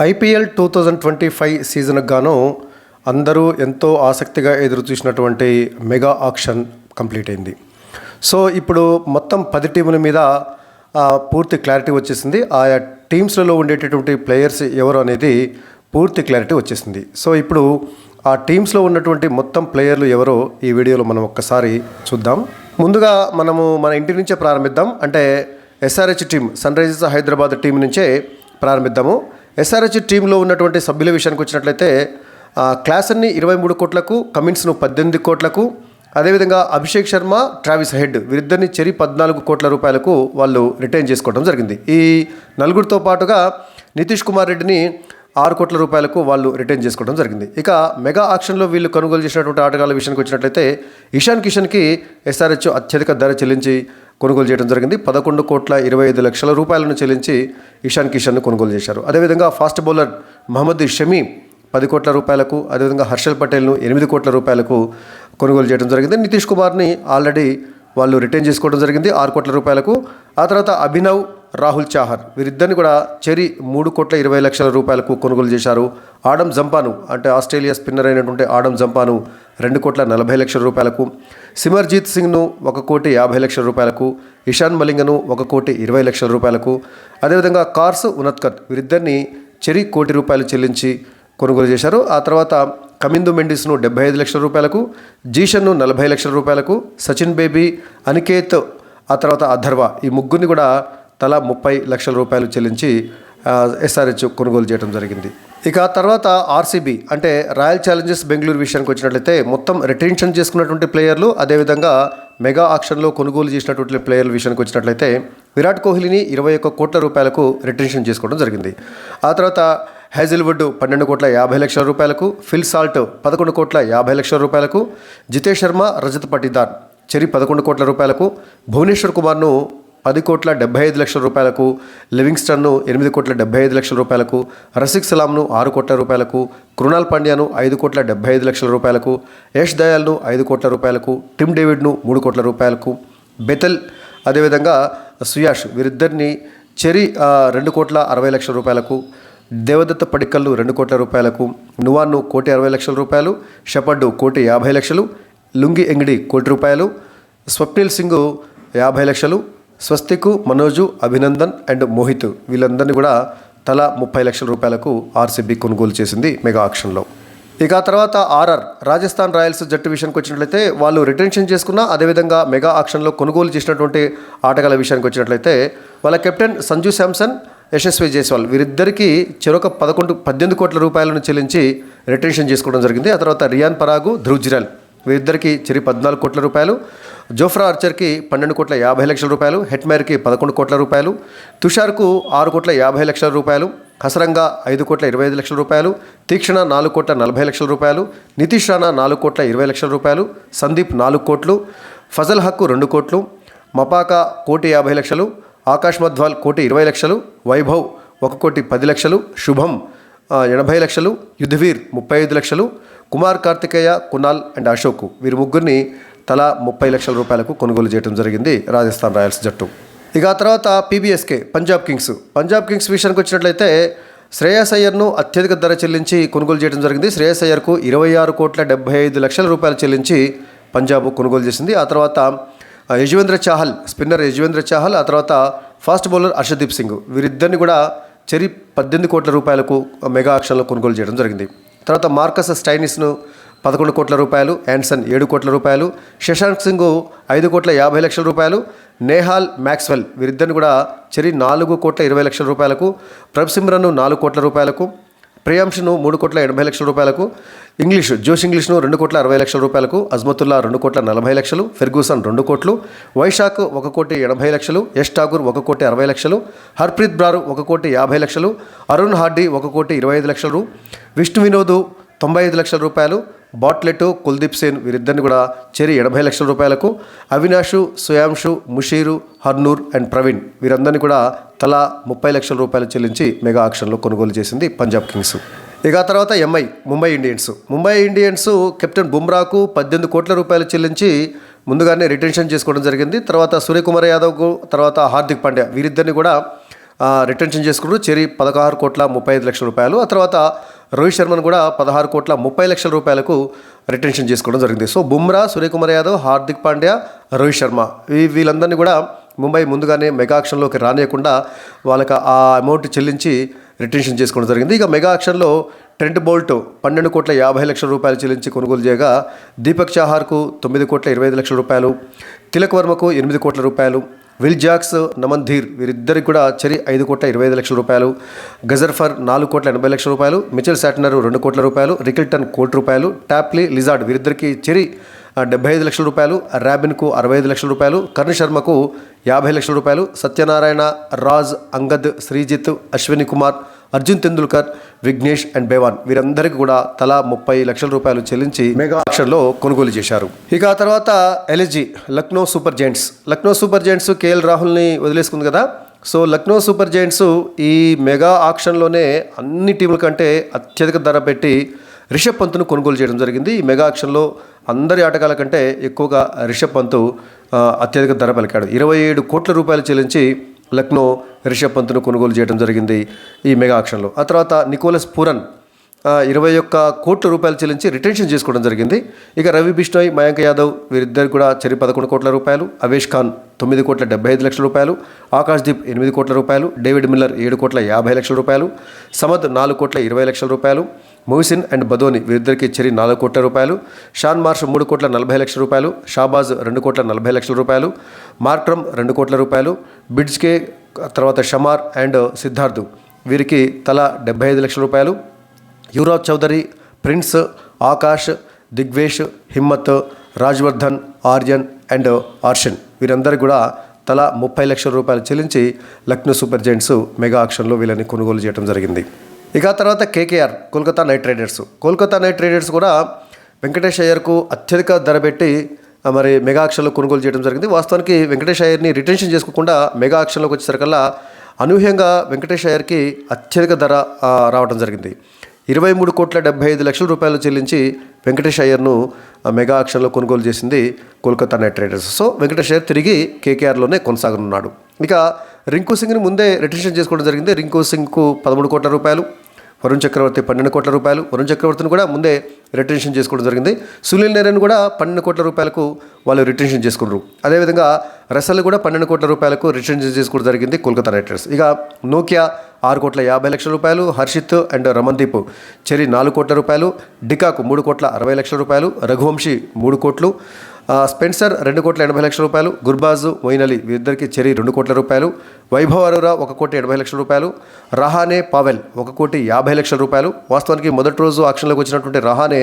IPL 2025 సీజన్కు గాను అందరూ ఎంతో ఆసక్తిగా ఎదురు చూసినటువంటి మెగా ఆక్షన్ కంప్లీట్ అయింది. సో ఇప్పుడు మొత్తం 10 టీముల మీద పూర్తి క్లారిటీ వచ్చేసింది. ఆయా టీమ్స్లలో ఉండేటటువంటి ప్లేయర్స్ ఎవరు అనేది పూర్తి క్లారిటీ వచ్చేసింది. సో ఇప్పుడు ఆ టీమ్స్లో ఉన్నటువంటి మొత్తం ప్లేయర్లు ఎవరో ఈ వీడియోలో మనం ఒక్కసారి చూద్దాం. ముందుగా మనము మన ఇంటి నుంచే ప్రారంభిద్దాం. అంటే SRH team, Sunrisers Hyderabad team నుంచే ప్రారంభిద్దాము. ఎస్ఆర్హెచ్ టీంలో ఉన్నటువంటి సభ్యుల విషయానికి వచ్చినట్లయితే క్లాసన్ని 23 కోట్లకు, కమిన్స్ను 18 కోట్లకు, అదేవిధంగా అభిషేక్ శర్మ, ట్రావిస్ హెడ్ వీరిద్దరిని చెరి 14 కోట్ల రూపాయలకు వాళ్ళు రిటైన్ చేసుకోవడం జరిగింది. ఈ నలుగురితో పాటుగా నితీష్ కుమార్ రెడ్డిని 6 కోట్ల రూపాయలకు వాళ్ళు రిటైన్ చేసుకోవడం జరిగింది. ఇక మెగా ఆక్షన్లో వీళ్ళు కొనుగోలు చేసినటువంటి ఆటగాళ్ళ విషయానికి వచ్చినట్లయితే ఇషాన్ కిషన్కి ఎస్ఆర్హెచ్ అత్యధిక ధర చెల్లించి కొనుగోలు చేయడం జరిగింది. 11,25,00,000 రూపాయలను చెల్లించి ఇషాన్ కిషన్ను కొనుగోలు చేశారు. అదేవిధంగా ఫాస్ట్ బౌలర్ మహమ్మద్ షమీ 10 కోట్ల రూపాయలకు, అదేవిధంగా హర్షల్ పటేల్ను 8 కోట్ల రూపాయలకు కొనుగోలు చేయడం జరిగింది. నితీష్ కుమార్ని ఆల్రెడీ వాళ్ళు రిటైన్ చేసుకోవడం జరిగింది 6 కోట్ల రూపాయలకు. ఆ తర్వాత అభినవ్, రాహుల్ చాహర్ వీరిద్దరిని కూడా చెరి 3,20,00,000 రూపాయలకు కొనుగోలు చేశారు. ఆడమ్ జంపాను, అంటే ఆస్ట్రేలియా స్పిన్నర్ అయినటువంటి ఆడమ్ జంపాను 2,40,00,000 రూపాయలకు, సిమర్జీత్ సింగ్ను 1,50,00,000 రూపాయలకు, ఇషాన్ మలింగను 1,20,00,000 రూపాయలకు, అదేవిధంగా కార్స్ ఉనత్కట్ వీరిద్దరిని చెరి 1 కోటి రూపాయలు చెల్లించి కొనుగోలు చేశారు. ఆ తర్వాత కమిందు మెండిస్ను 75,00,000 రూపాయలకు, జీషన్ను 40,00,000 రూపాయలకు, సచిన్ బేబీ, అనికేత్, ఆ తర్వాత అథర్వ ఈ ముగ్గురిని కూడా తలా 30,00,000 రూపాయలు చెల్లించి ఎస్ఆర్హెచ్ కొనుగోలు చేయడం జరిగింది. ఇక తర్వాత ఆర్సీబీ అంటే రాయల్ ఛాలెంజర్స్ బెంగళూరు విషయానికి వచ్చినట్లయితే మొత్తం రిటెన్షన్ చేసుకున్నటువంటి ప్లేయర్లు, అదేవిధంగా మెగా ఆక్షన్లో కొనుగోలు చేసినటువంటి ప్లేయర్ల విషయానికి వచ్చినట్లయితే విరాట్ కోహ్లీని 21 కోట్ల రూపాయలకు రిటెన్షన్ చేసుకోవడం జరిగింది. ఆ తర్వాత హేజిల్వుడ్ 12,50,00,000 రూపాయలకు, ఫిల్ సాల్ట్ 11,50,00,000 రూపాయలకు, జితేష్ శర్మ, రజత్ పటిదార్ చెరి 11 కోట్ల రూపాయలకు, భువనేశ్వర్ కుమార్ను 10,75,00,000 రూపాయలకు, లివింగ్స్టన్ను 8,75,00,000 రూపాయలకు, రసిక్ సలాంను 6 కోట్ల రూపాయలకు, కృణాల్ పాండ్యాను 5,75,00,000 రూపాయలకు, యష్ దయాల్ను 5 కోట్ల రూపాయలకు, టిమ్ డేవిడ్ను 3 కోట్ల రూపాయలకు, బెతల్ అదేవిధంగా సుయాష్ వీరిద్దరిని చెరి 2,60,00,000 రూపాయలకు, దేవదత్త పడిక్కల్ను 2 కోట్ల రూపాయలకు, నువాన్ను 1,60,00,000 రూపాయలు, షపడ్డు 1,50,00,000, లుంగి ఎంగిడి 1 కోటి రూపాయలు, స్వప్నిల్ సింగ్ 50,00,000, స్వస్తికు, మనోజు, అభినందన్ అండ్ మోహిత్ వీళ్ళందరినీ కూడా తలా 30,00,000 రూపాయలకు ఆర్సీబీ కొనుగోలు చేసింది మెగా ఆక్షన్లో. ఇక తర్వాత ఆర్ఆర్ రాజస్థాన్ రాయల్స్ జట్టు విషయానికి వచ్చినట్లయితే వాళ్ళు రిటెన్షన్ చేసుకున్న, అదేవిధంగా మెగా ఆక్షన్లో కొనుగోలు చేసినటువంటి ఆటగాళ్ళ విషయానికి వచ్చినట్లయితే వాళ్ళ కెప్టెన్ సంజు శాంసన్, యశస్వి జైస్వాల్ వీరిద్దరికీ చెరొక 18 కోట్ల రూపాయలను చెల్లించి రిటెన్షన్ చేసుకోవడం జరిగింది. ఆ తర్వాత రియాన్ పరాగు, ధ్రువ్ జిరాల్ వీరిద్దరికి చెరి 14 కోట్ల రూపాయలు, జోఫ్రా ఆర్చర్కి 12,50,00,000 రూపాయలు, హెట్మేర్కి 11 కోట్ల రూపాయలు, తుషార్కు 6,50,00,000 రూపాయలు, హసరంగా 5,25,00,000 రూపాయలు, తీక్షణ 4,40,00,000 రూపాయలు, నితీష్ రాణా 4,20,00,000 రూపాయలు, సందీప్ 4 కోట్లు, ఫజల్ హక్కు 2 కోట్లు, మపాక 1,50,00,000, ఆకాష్ మధ్వాల్ 1,20,00,000, వైభవ్ 1,10,00,000, శుభం 80,00,000, యుద్ధవీర్ 35,00,000, కుమార్ కార్తికేయ, కునాల్ అండ్ అశోక్ వీరి ముగ్గురిని తలా 30,00,000 రూపాయలకు కొనుగోలు చేయడం జరిగింది రాజస్థాన్ రాయల్స్ జట్టు. ఇక తర్వాత పీబీఎస్కే పంజాబ్ కింగ్స్ విషయానికి వచ్చినట్లయితే శ్రేయస్ అయ్యర్ను అత్యధిక ధర చెల్లించి కొనుగోలు చేయడం జరిగింది. శ్రేయస్ అయ్యర్కు 26,75,00,000 రూపాయలు చెల్లించి పంజాబ్ కొనుగోలు చేసింది. ఆ తర్వాత యజ్వేంద్ర చాహల్, స్పిన్నర్ యజ్వేంద్ర చాహల్, ఆ తర్వాత ఫాస్ట్ బౌలర్ హర్షదీప్ సింగ్ వీరిద్దరిని కూడా చెరి 18 కోట్ల రూపాయలకు మెగా ఆక్షన్లో కొనుగోలు చేయడం జరిగింది. తర్వాత మార్కస్ స్టైనిస్ను 11 కోట్ల రూపాయలు, యాన్సన్ 7 కోట్ల రూపాయలు, శశాంక్ సింగ్ 5,50,00,000 రూపాయలు, నేహాల్ మ్యాక్స్వెల్ వీరిద్దరిని కూడా చెరి 4,20,00,000 రూపాయలకు, ప్రభ్సిమ్రన్ను 4 కోట్ల రూపాయలకు, ప్రియాంష్ను 3,80,00,000 రూపాయలకు, జోష్ ఇంగ్లీష్ను 2,60,00,000 రూపాయలకు, అజ్మతుల్లా 2,40,00,000, ఫెర్గూసన్ 2 కోట్లు, వైశాఖ్ 1,80,00,000, యష్ ఠాకూర్ 1,60,00,000, హర్ప్రీత్ బ్రార్ 1,50,00,000, అరుణ్ హార్డీ 1,25,00,000, విష్ణు వినోద్ 95,00,000 రూపాయలు, బాట్లెట్, కుల్దీప్ సేన్ వీరిద్దరిని కూడా చెరి 80,00,000 రూపాయలకు, అవినాషు, సుయాంషు, ముషీరు, హర్నూర్ అండ్ ప్రవీణ్ వీరందరినీ కూడా తలా 30,00,000 రూపాయలు చెల్లించి మెగా ఆక్షన్లో కొనుగోలు చేసింది పంజాబ్ కింగ్స్. ఇక తర్వాత ముంబై ఇండియన్స్ కెప్టెన్ బుమ్రాకు 18 కోట్ల రూపాయలు చెల్లించి ముందుగానే రిటెన్షన్ చేసుకోవడం జరిగింది. తర్వాత సూర్యకుమార్ యాదవ్కు, తర్వాత హార్దిక్ పాండ్యా వీరిద్దరిని కూడా రిటెన్షన్ చేసుకున్నారు చెరి 16,35,00,000 రూపాయలు. ఆ తర్వాత రోహిత్ శర్మను కూడా 16,30,00,000 రూపాయలకు రిటెన్షన్ చేసుకోవడం జరిగింది. సో బుమ్రా, సూర్యకుమార్ యాదవ్, హార్దిక్ పాండ్యా, రోహిత్ శర్మ వీళ్ళందరినీ కూడా ముంబై ముందుగానే మెగా ఆక్షన్లోకి రానియకుండా వాళ్ళకి ఆ అమౌంట్ చెల్లించి రిటెన్షన్ చేసుకోవడం జరిగింది. ఇక మెగా ఆక్షన్లో ట్రెంట్ బోల్ట్ 12,50,00,000 రూపాయలు చెల్లించి కొనుగోలు చేయగా, దీపక్ చాహార్కు 9,25,00,000 రూపాయలు, తిలక్ వర్మకు 8 కోట్ల రూపాయలు, విల్ జాక్స్, నమన్ ధీర్ వీరిద్దరికి కూడా చెరి 5,25,00,000 రూపాయలు, గజర్ఫర్ 4,80,00,000 రూపాయలు, మిచెల్ శాట్నర్ 2 కోట్ల రూపాయలు, రికిల్టన్ 1 కోటి రూపాయలు, టాప్లీ, లిజార్డ్ వీరిద్దరికి చెరి 75,00,000 రూపాయలు, రాబిన్కు 65,00,000 రూపాయలు, కర్ణ్ శర్మకు 50,00,000 రూపాయలు, సత్యనారాయణ, రాజ్, అంగద్, శ్రీజిత్, అశ్విని కుమార్, అర్జున్ తెందుల్కర్, విఘ్నేష్ అండ్ బేవాన్ వీరందరికీ కూడా తలా 30,00,000 రూపాయలు చెల్లించి మెగా ఆక్షన్లో కొనుగోలు చేశారు. ఇక ఆ తర్వాత LSG Lucknow super giants KL రాహుల్ని వదిలేసుకుంది కదా. సో లక్నో సూపర్ జైంట్స్ ఈ మెగా ఆక్షన్లోనే అన్ని టీముల కంటే అత్యధిక ధర పెట్టి రిషబ్ పంత్ను కొనుగోలు చేయడం జరిగింది. ఈ మెగా ఆక్షన్లో అందరి ఆటగాళ్ళ కంటే ఎక్కువగా రిషబ్ పంత్ అత్యధిక ధర పలికాడు. 27 కోట్ల రూపాయలు చెల్లించి లక్నో రిషబ్ పంత్ను కొనుగోలు చేయడం జరిగింది ఈ మెగా ఆక్షన్లో. ఆ తర్వాత నికోలస్ పూరన్ 21 కోట్ల రూపాయలు చెల్లించి రిటెన్షన్ చేసుకోవడం జరిగింది. ఇక రవి బిష్ణోయ్, మయాంక్ యాదవ్ వీరిద్దరు కూడా చెరి 11 కోట్ల రూపాయలు, అవేష్ ఖాన్ 9,75,00,000 రూపాయలు, ఆకాష్ దీప్ 8 కోట్ల రూపాయలు, డేవిడ్ మిల్లర్ 7,50,00,000 రూపాయలు, సమద్ 4,20,00,000 రూపాయలు, మొహసిన్ అండ్ బదోని వీరిద్దరికి చెరి 4 కోట్ల రూపాయలు, షాన్ మార్ష్ 3,40,00,000 రూపాయలు, షాబాజ్ 2,40,00,000 రూపాయలు, మార్క్రమ్ 2 కోట్ల రూపాయలు, బిడ్స్కే తర్వాత షమార్ అండ్ సిద్ధార్థ్ వీరికి తలా 75,00,000 రూపాయలు, యువరాజ్ చౌదరి, ప్రిన్స్, ఆకాష్, దిగ్వేష్, హిమ్మత్, రాజ్వర్ధన్, ఆర్యన్ అండ్ ఆర్షన్ వీరందరికీ కూడా తలా 30,00,000 రూపాయలు చెల్లించి లక్నో సూపర్ జైంట్స్ మెగా ఆక్షన్లో వీళ్ళని కొనుగోలు చేయడం జరిగింది. ఇక తర్వాత కేకేఆర్ కోల్కతా నైట్ రైడర్స్ కూడా వెంకటేష్ అయ్యర్కు అత్యధిక ధర పెట్టి మరి మెగా ఆక్షన్లో కొనుగోలు చేయడం జరిగింది. వాస్తవానికి వెంకటేష్ అయ్యర్ని రిటెన్షన్ చేసుకోకుండా మెగా ఆక్షన్లోకి వచ్చేసరికల్లా అనూహ్యంగా వెంకటేష్ అయ్యర్కి అత్యధిక ధర రావడం జరిగింది. 23,75,00,000 రూపాయలు చెల్లించి వెంకటేష్ అయ్యర్ను మెగా ఆక్షన్లో కొనుగోలు చేసింది Kolkata night riders. So Venkatesh Iyer తిరిగి కేకేఆర్లోనే కొనసాగనున్నాడు. ఇక రింకు సింగ్ని ముందే రిటెన్షన్ చేసుకోవడం జరిగింది. రింకు సింగ్కు 13 కోట్ల రూపాయలు, వరుణ్ చక్రవర్తి 12 కోట్ల రూపాయలు, వరుణ్ చక్రవర్తిని కూడా ముందే రిటెన్షన్ చేసుకోవడం జరిగింది. సునీల్ నరేన్ కూడా 12 కోట్ల రూపాయలకు వాళ్ళు రిటెన్షన్ చేసుకున్నారు. అదేవిధంగా రసల్ కూడా 12 కోట్ల రూపాయలకు రిటెన్షన్ చేసుకోవడం జరిగింది కోల్కతా నైట్ రైడర్స్. ఇక నోకియా 6,50,00,000 రూపాయలు, హర్షిత్ అండ్ రమన్దీప్ చెరి 4 కోట్ల రూపాయలు, డికాకు 3,60,00,000 రూపాయలు, రఘువంశీ 3 కోట్లు, స్పెన్సర్ 2,80,00,000 రూపాయలు, గుర్బాజు, మొయిన్ అలీ వీరిద్దరికి చెరి 2 కోట్ల రూపాయలు, వైభవ్ అరోరా 1,80,00,000 రూపాయలు, రహానే పావెల్ 1,50,00,000 రూపాయలు. వాస్తవానికి మొదటి రోజు ఆక్షన్లోకి వచ్చినటువంటి రహానే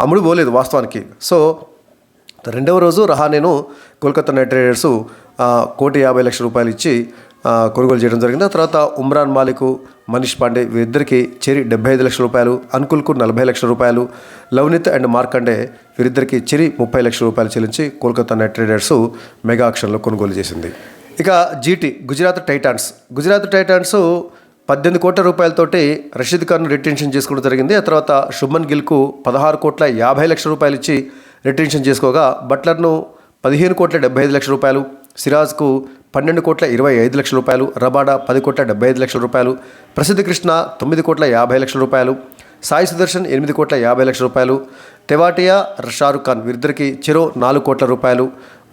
అమ్ముడు పోలేదు వాస్తవానికి. సో రెండవ రోజు రహానేను కోల్కతా నైట్ రైడర్సు 1,50,00,000 రూపాయలు ఇచ్చి కొనుగోలు చేయడం జరిగింది. ఆ తర్వాత ఉమ్రాన్ మాలిక్, మనీష్ పాండే వీరిద్దరికి చెరి 75,00,000 రూపాయలు, అంకుల్కు 40,00,000 రూపాయలు, లవ్నిత్ అండ్ మార్కండే వీరిద్దరికి చెరి 30,00,000 రూపాయలు చెల్లించి కోల్కతా నైట్ రైడర్స్ మెగా ఆక్షన్లో కొనుగోలు చేసింది. ఇక జీటీ గుజరాత్ టైటాన్స్ 18 కోట్ల రూపాయలతోటి రషీద్ ఖాన్ రిటెన్షన్ చేసుకోవడం జరిగింది. ఆ తర్వాత శుభ్మన్ గిల్కు 16,50,00,000 రూపాయలు ఇచ్చి రిటెన్షన్ చేసుకోగా, బట్లర్ను 15,75,00,000 రూపాయలు, సిరాజ్కు 12,25,00,000 రూపాయలు, రబాడా 10,75,00,000 రూపాయలు, ప్రసిద్ధ కృష్ణ 9,50,00,000 రూపాయలు, సాయి సుదర్శన్ 8,50,00,000 రూపాయలు, తెవాటియా, షారుఖ్ ఖాన్ వీరిద్దరికి చెరో 4 కోట్ల రూపాయలు,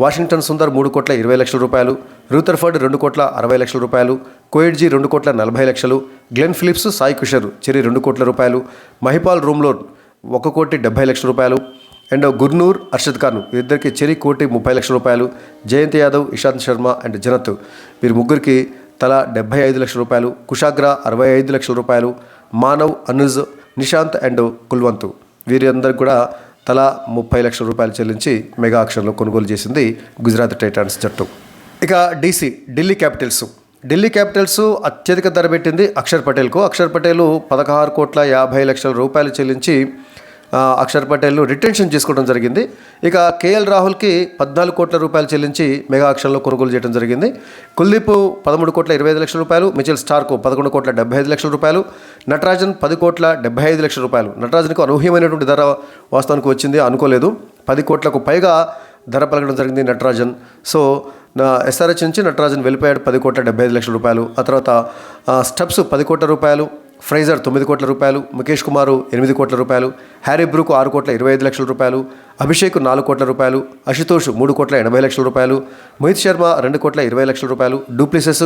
వాషింగ్టన్ సుందర్ 3,20,00,000 రూపాయలు, రూథర్ఫర్డ్ 2,60,00,000 రూపాయలు, కోయిడ్జీ 2,40,00,000, గ్లెన్ ఫిలిప్స్, సాయి కుషర్ చెరి 2 కోట్ల రూపాయలు, మహిపాల్ రూమ్లోర్ 1,70,00,000 రూపాయలు, అండ్ గుర్నూర్, అర్షద్ ఖాన్ వీరిద్దరికి చెరి 1,30,00,000 రూపాయలు, జయంత్ యాదవ్, ఇషాంత్ శర్మ అండ్ జనత్ వీరి ముగ్గురికి తలా 75,00,000 రూపాయలు, కుషాగ్రా 65,00,000 రూపాయలు, మానవ్, అనుజ్, నిశాంత్ అండ్ కుల్వంత్ వీరందరికీ కూడా తలా 30,00,000 రూపాయలు చెల్లించి మెగా ఆక్షన్లో కొనుగోలు చేసింది గుజరాత్ టైటాన్స్ జట్టు. ఇక ఢిల్లీ క్యాపిటల్స్ అత్యధిక ధర పెట్టింది అక్షర్ పటేల్కు. అక్షర్ పటేల్ 16,50,00,000 రూపాయలు చెల్లించి అక్షర్ పటేల్ను రిటెన్షన్ చేసుకోవడం జరిగింది. ఇక కేఎల్ రాహుల్కి 14 కోట్ల రూపాయలు చెల్లించి మెగా ఆక్షన్లో కొనుగోలు చేయడం జరిగింది. కుల్దీప్ 13,25,00,000 రూపాయలు, మిచెల్ స్టార్కు 11,75,00,000 రూపాయలు, నటరాజన్ 10,75,00,000 రూపాయలు. నటరాజన్కు అనూహ్యమైనటువంటి ధర వాస్తవానికి వచ్చింది, అనుకోలేదు. 10 కోట్లకు పైగా ధర పలకడం జరిగింది నటరాజన్. సో ఎస్ఆర్హెచ్ నుంచి నటరాజన్ వెళ్ళిపోయాడు 10,75,00,000 ఆ తర్వాత స్టబ్స్ 10 కోట్ల రూపాయలు, ఫ్రైజర్ 9 కోట్ల రూపాయలు, ముఖేష్ కుమార్ 8 కోట్ల రూపాయలు, హ్యారీ బ్రూక్ 6,25,00,000, అభిషేక్ 4 కోట్ల రూపాయలు, అశుతోష్ 3,80,00,000, మోహిత్ శర్మ 2,20,00,000, డూప్లిసెస్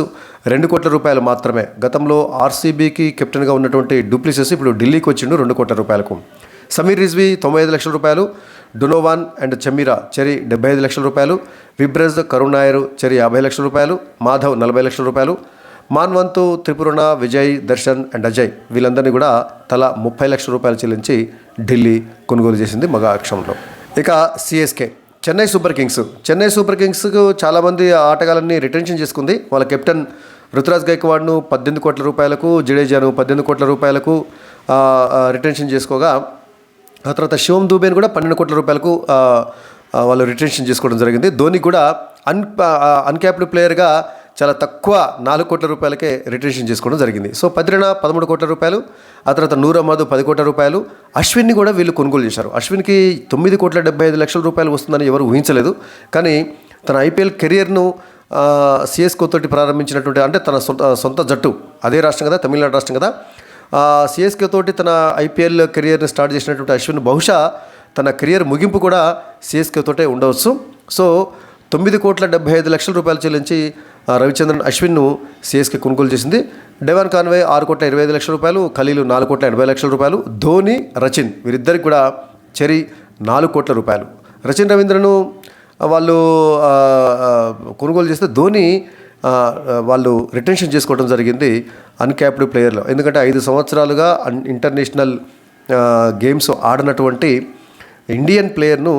2 కోట్ల రూపాయలు మాత్రమే. గతంలో ఆర్సీబీకి కెప్టెన్గా ఉన్నటువంటి డూప్లిసెస్ ఇప్పుడు ఢిల్లీకి వచ్చిండు 2 కోట్ల రూపాయలకు. సమీర్ రిజ్వీ 95,00,000, డొనోవాన్ అండ్ చమీరా చెరి 75,00,000, విబ్రజ్ కరుణ్ నాయర్ చెరి 50,00,000, మాధవ్ 40,00,000, మాన్వంతు, త్రిపురణ, విజయ్, దర్శన్ అండ్ అజయ్ వీళ్ళందరినీ కూడా తలా 30,00,000 చెల్లించి ఢిల్లీ కొనుగోలు చేసింది మగా ఆక్షన్లో. ఇక సిఎస్కే చెన్నై సూపర్ కింగ్స్కు చాలామంది ఆటగాళ్ళని రిటెన్షన్ చేసుకుంది. వాళ్ళ కెప్టెన్ రుతురాజ్ గైక్వాడ్ను 18 కోట్ల రూపాయలకు, జడేజాను 18 కోట్ల రూపాయలకు రిటెన్షన్ చేసుకోగా, ఆ తర్వాత శివం దూబేని కూడా 12 కోట్ల రూపాయలకు వాళ్ళు రిటెన్షన్ చేసుకోవడం జరిగింది. ధోని కూడా అన్క్యాప్డ్ ప్లేయర్గా చాలా తక్కువ 4 కోట్ల రూపాయలకే రిటెన్షన్ చేసుకోవడం జరిగింది. సో పద్రిన 13 కోట్ల రూపాయలు, ఆ తర్వాత నూర్ అహ్మద్ 10 కోట్ల రూపాయలు, అశ్విన్ని కూడా వీళ్ళు కొనుగోలు చేశారు. అశ్విన్కి 9,75,00,000 వస్తుందని ఎవరు ఊహించలేదు. కానీ తన ఐపీఎల్ కెరియర్ను సిఎస్కే తోటి ప్రారంభించినటువంటి, అంటే తన సొంత జట్టు, అదే రాష్ట్రం కదా, తమిళనాడు రాష్ట్రం కదా, సిఎస్కే తోటి తన ఐపీఎల్ కెరియర్ని స్టార్ట్ చేసినటువంటి అశ్విన్ బహుశా తన కెరియర్ ముగింపు కూడా సిఎస్కే తోటే ఉండవచ్చు. సో 9,75,00,000 చెల్లించి రవిచంద్రన్ అశ్విన్ను సిఎస్కే కొనుగోలు చేసింది. డెవాన్ కాన్వే 6,25,00,000, ఖలీలు 4,80,00,000, ధోని, రచిన్ వీరిద్దరికి కూడా చెరి 4 కోట్ల రూపాయలు. రచిన్ రవీంద్రను వాళ్ళు కొనుగోలు చేస్తే ధోని వాళ్ళు రిటెన్షన్ చేసుకోవడం జరిగింది అన్క్యాప్డ్ ప్లేయర్లో. ఎందుకంటే 5 సంవత్సరాలుగా ఇంటర్నేషనల్ గేమ్స్ ఆడినటువంటి ఇండియన్ ప్లేయర్ను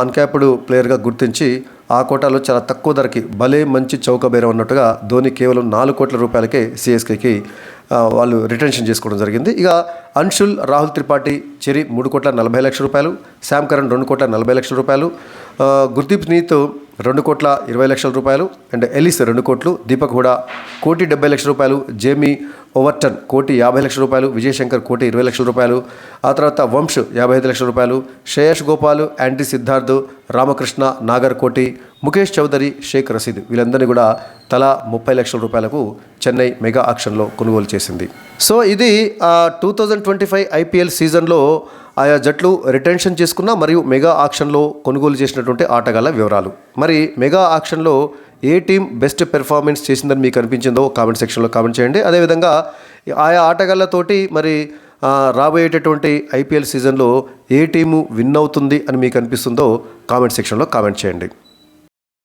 అన్క్యాప్డ్ ప్లేయర్గా గుర్తించి ఆ కోటాలో చాలా తక్కువ ధరకి భలే మంచి చౌకబేరం అన్నట్టుగా ధోని కేవలం 4 కోట్ల రూపాయలకే సిఎస్కేకి వాళ్ళు రిటెన్షన్ చేసుకోవడం జరిగింది. ఇక అన్షుల్, రాహుల్ త్రిపాఠి చెరి 3,40,00,000, శామ్ కరణ్ 2,40,00,000, గుర్దీప్ నీత్ 2,20,00,000 అండ్ ఎలిస్ 2 కోట్లు, దీపక్ హుడా 1,70,00,000, జేమీ ఓవర్టన్ 1,50,00,000, విజయ్ శంకర్ 1,20,00,000, ఆ తర్వాత వంశ్ 55,00,000, శ్రేయస్ గోపాల్, యాంటీ సిద్ధార్థ్, రామకృష్ణ, నాగర్ కోటి, ముఖేష్ చౌదరి, షేక్ రసీద్ వీళ్ళందరినీ కూడా తలా 30,00,000 చెన్నై మెగా ఆక్షన్లో కొనుగోలు చేసింది. సో ఇది 2025 ఐపీఎల్ సీజన్లో ఆయా జట్లు రిటెన్షన్ చేసుకున్న మరియు మెగా ఆక్షన్లో కొనుగోలు చేసినటువంటి ఆటగాళ్ళ వివరాలు. మరి మెగా ఆక్షన్లో ఏ టీం బెస్ట్ పెర్ఫార్మెన్స్ చేసిందని మీకు అనిపించిందో కామెంట్ సెక్షన్లో కామెంట్ చేయండి. అదేవిధంగా ఆయా ఆటగాళ్ళతోటి మరి రాబోయేటటువంటి ఐపీఎల్ సీజన్లో ఏ టీము విన్ అవుతుంది అని మీకు అనిపిస్తుందో కామెంట్ సెక్షన్లో కామెంట్ చేయండి.